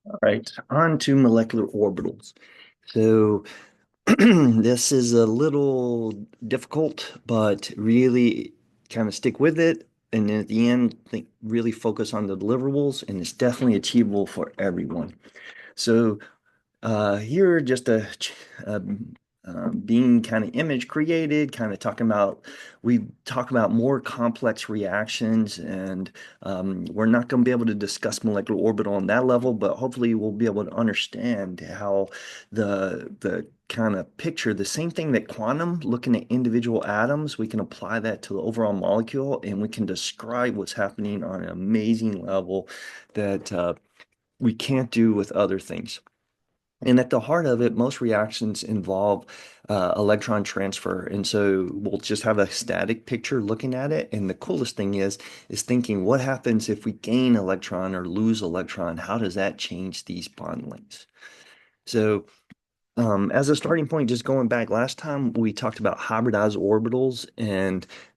All right, on to molecular orbitals. So this is a little difficult, but really kind of stick with it. And then at the end, think really focus on the deliverables, and it's definitely achievable for everyone. So here, just a being kind of image created, kind of talking about, we talk about more complex reactions, and we're not going to be able to discuss molecular orbital on that level, but hopefully we'll be able to understand how the kind of picture, the same thing that quantum, looking at individual atoms, we can apply that to the overall molecule, and we can describe what's happening on an amazing level that we can't do with other things. And at the heart of it, most reactions involve electron transfer. And so we'll just have a static picture looking at it. And the coolest thing is thinking what happens if we gain electron or lose electron? How does that change these bond lengths? So as a starting point, just going back last time, we talked about hybridized orbitals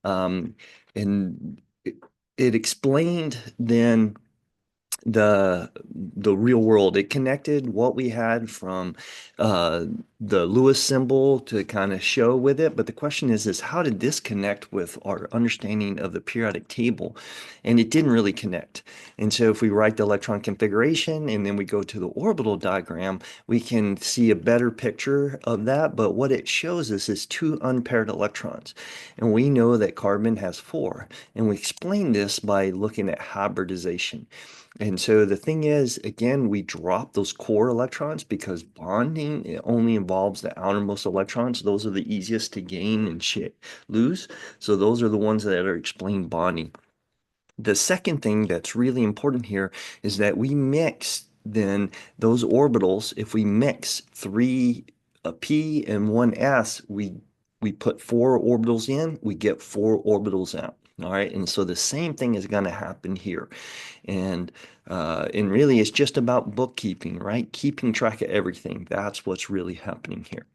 um, and it explained then the real world. It connected what we had from uh, the Lewis symbol to kind of show with it. But the question is how did this connect with our understanding of the periodic table? And it didn't really connect. And so if we write the electron configuration and then we go to the orbital diagram, we can see a better picture of that. But what it shows us is two unpaired electrons. And we know that carbon has four. And we explain this by looking at hybridization. And so the thing is, again, we drop those core electrons because bonding it only involves the outermost electrons. Those are the easiest to gain and lose. So those are the ones that are explain bonding. The second thing that's really important here is that we mix then those orbitals. If we mix three a p and one s, we put four orbitals in, we get four orbitals out. All right, and so the same thing is going to happen here. And really, it's just about bookkeeping, right? Keeping track of everything. That's what's really happening here.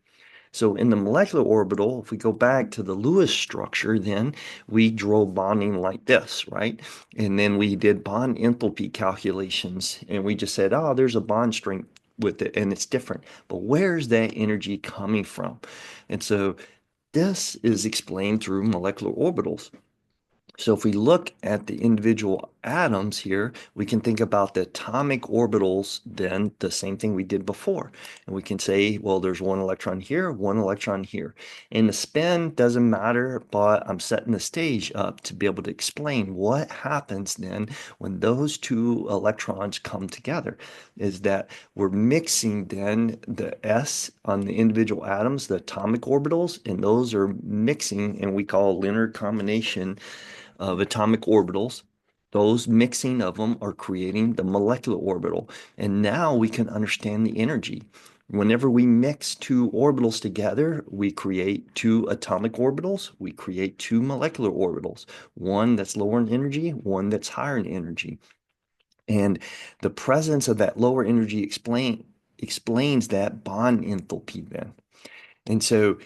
So in the molecular orbital, if we go back to the Lewis structure, then we drew bonding like this, right? And then we did bond enthalpy calculations, and we just said, oh, there's a bond strength with it, and it's different. But where's that energy coming from? And so this is explained through molecular orbitals. So if we look at the individual atoms here, we can think about the atomic orbitals, then the same thing we did before. And we can say, well, there's one electron here, one electron here. And the spin doesn't matter, but I'm setting the stage up to be able to explain what happens then when those two electrons come together. Is that we're mixing then the S on the individual atoms, the atomic orbitals, and those are mixing, and we call linear combination of atomic orbitals. Those mixing of them are creating the molecular orbital. And now we can understand the energy. Whenever we mix two orbitals together, we create two atomic orbitals, we create two molecular orbitals, one that's lower in energy, one that's higher in energy. And the presence of that lower energy explains that bond enthalpy then. And so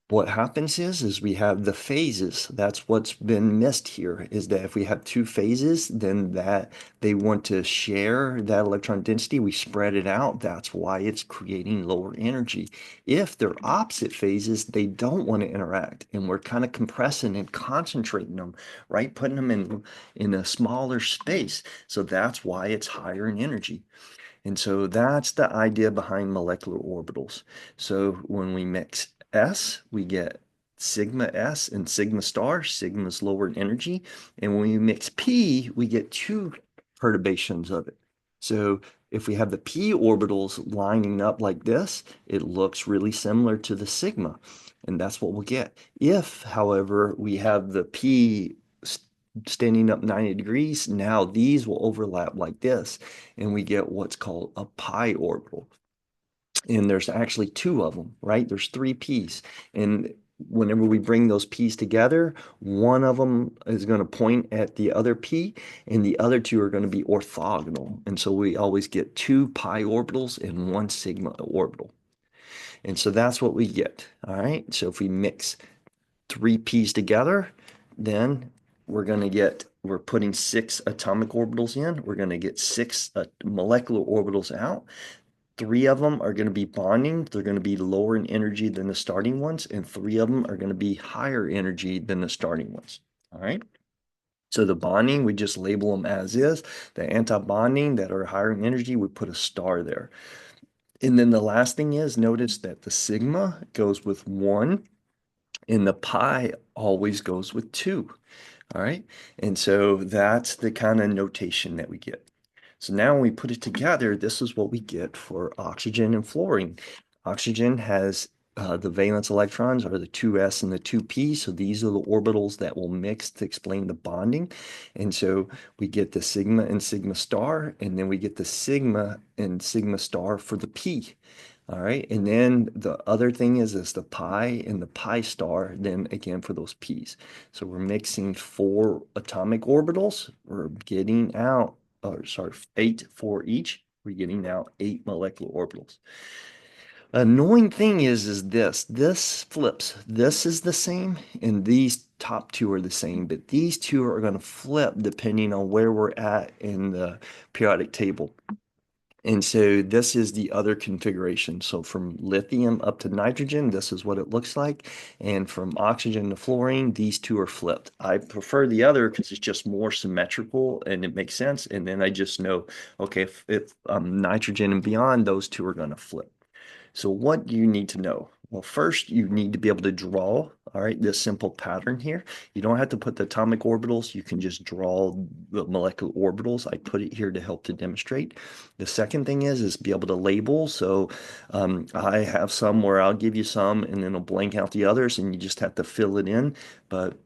what happens is we have the phases. That's what's been missed here, is that if we have two phases, then that they want to share that electron density, we spread it out. That's why it's creating lower energy. If they're opposite phases, they don't want to interact, and we're kind of compressing and concentrating them, right? Putting them in a smaller space. So that's why it's higher in energy. And so that's the idea behind molecular orbitals. So when we mix S, we get sigma S and sigma star. Sigma is lower in energy. And when we mix P, we get two perturbations of it. So if we have the p orbitals lining up like this, it looks really similar to the sigma. And that's what we'll get. If, however, we have the p standing up 90 degrees, now these will overlap like this, and we get what's called a pi orbital. And there's actually two of them, right? There's three p's. And whenever we bring those p's together, one of them is going to point at the other p, and the other two are going to be orthogonal. And so we always get two pi orbitals and one sigma orbital. And so that's what we get. All right. So if we mix three p's together, then we're going to get we're putting 6 atomic orbitals in. We're going to get 6 molecular orbitals out. 3 of them are going to be bonding. They're going to be lower in energy than the starting ones, and 3 of them are going to be higher energy than the starting ones. All right. So the bonding, we just label them as is. The anti-bonding that are higher in energy, we put a star there. And then the last thing is notice that the sigma goes with 1 and the pi always goes with 2. All right. And so that's the kind of notation that we get. So now when we put it together, this is what we get for oxygen and fluorine. Oxygen has the valence electrons are the 2s and the 2p. So these are the orbitals that will mix to explain the bonding. And so we get the sigma and sigma star, and then we get the sigma and sigma star for the p. All right. And then the other thing is the pi and the pi star, then again for those p's. So we're mixing 4 atomic orbitals. We're getting out, or sorry, 8 for each. We're getting out 8 molecular orbitals. Annoying thing is this flips. This is the same, and these top two are the same, but these two are going to flip depending on where we're at in the periodic table. And so this is the other configuration. So from lithium up to nitrogen, this is what it looks like. And from oxygen to fluorine, these two are flipped. I prefer the other because it's just more symmetrical and it makes sense. And then I just know, okay, if nitrogen and beyond, those two are going to flip. So what do you need to know? Well, first you need to be able to draw, all right, this simple pattern here. You don't have to put the atomic orbitals. You can just draw the molecular orbitals. I put it here to help to demonstrate. The second thing is be able to label. So I have some where I'll give you some and then I'll blank out the others and you just have to fill it in. But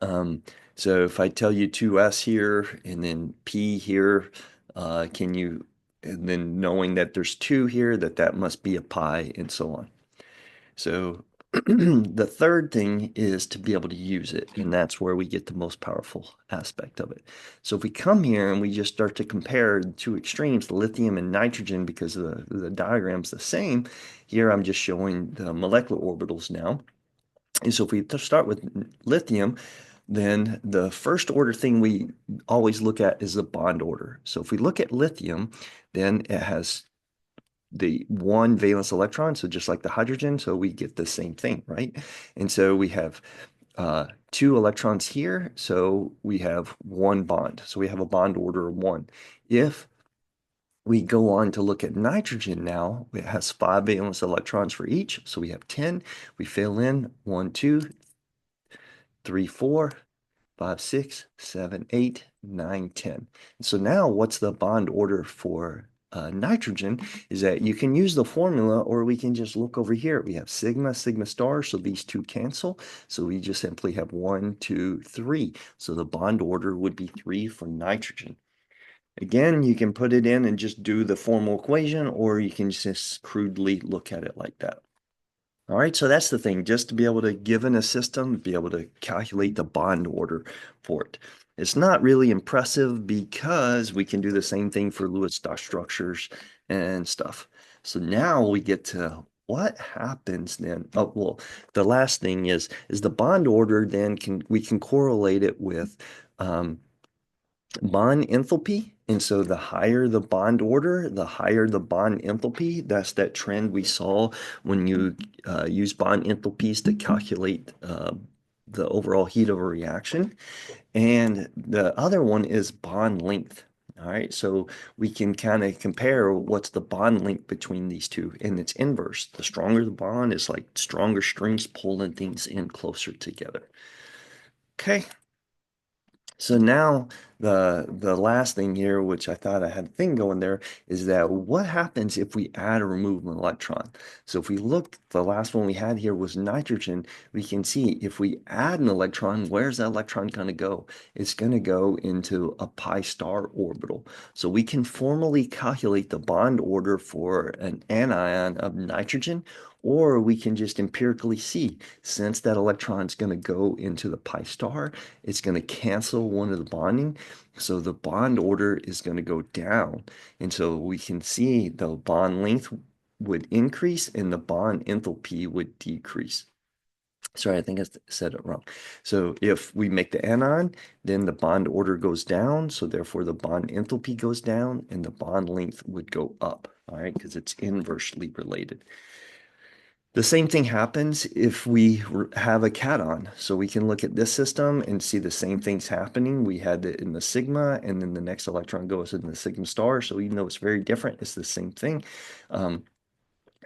um, so if I tell you 2s here and then p here, can you, and then knowing that there's 2 here, that must be a pi and so on. So the third thing is to be able to use it, and that's where we get the most powerful aspect of it. So if we come here and we just start to compare the 2 extremes, the lithium and nitrogen, because the diagram's the same, here I'm just showing the molecular orbitals now. And so if we start with lithium, then the first order thing we always look at is the bond order. So if we look at lithium, then it has the 1 valence electron, so just like the hydrogen, so we get the same thing, right? And so we have 2 electrons here, so we have 1 bond. So we have a bond order of 1. If we go on to look at nitrogen now, it has 5 valence electrons for each, so we have 10. We fill in 1, 2, 3, 4, 5, 6, 7, 8, 9, 10. So now what's the bond order for nitrogen is that you can use the formula or we can just look over here. We have sigma, sigma star, so these two cancel. So we just simply have 1, 2, 3. So the bond order would be 3 for nitrogen. Again, you can put it in and just do the formal equation, or you can just crudely look at it like that. All right, so that's the thing, just to be able to, given a system, be able to calculate the bond order for it. It's not really impressive because we can do the same thing for Lewis dot structures and stuff. So now we get to what happens then. Oh, well, the last thing is the bond order then we can correlate it with bond enthalpy. And so the higher the bond order, the higher the bond enthalpy. That's that trend we saw when you use bond enthalpies to calculate the overall heat of a reaction. And the other one is bond length. All right, so we can kind of compare what's the bond length between these two, and it's inverse. The stronger the bond is like stronger strings pulling things in closer together. Okay, so now the last thing here, which I thought I had a thing going there, is that what happens if we add or remove an electron? So if we look, the last one we had here was nitrogen. We can see if we add an electron, where's that electron going to go? It's going to go into a pi star orbital. So we can formally calculate the bond order for an anion of nitrogen, or we can just empirically see, since that electron is going to go into the pi star, it's going to cancel one of the bonding. So the bond order is going to go down. And so we can see the bond length would increase and the bond enthalpy would decrease. Sorry, I think I said it wrong. So if we make the anion, then the bond order goes down. So therefore the bond enthalpy goes down and the bond length would go up, all right, because it's inversely related. The same thing happens if we have a cation. So we can look at this system and see the same things happening. We had it in the sigma, and then the next electron goes in the sigma star. So even though it's very different, it's the same thing. Um,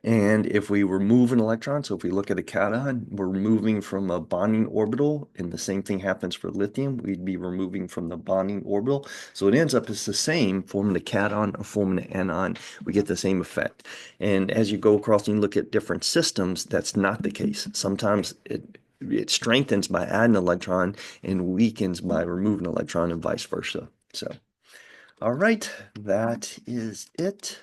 and if we remove an electron, so if we look at a cation, we're moving from a bonding orbital, and the same thing happens for lithium. We'd be removing from the bonding orbital. So it ends up as the same, forming a cation or forming an anion. We get the same effect. And as you go across and you look at different systems, that's not the case. Sometimes it strengthens by adding an electron and weakens by removing an electron and vice versa. So, all right, that is it.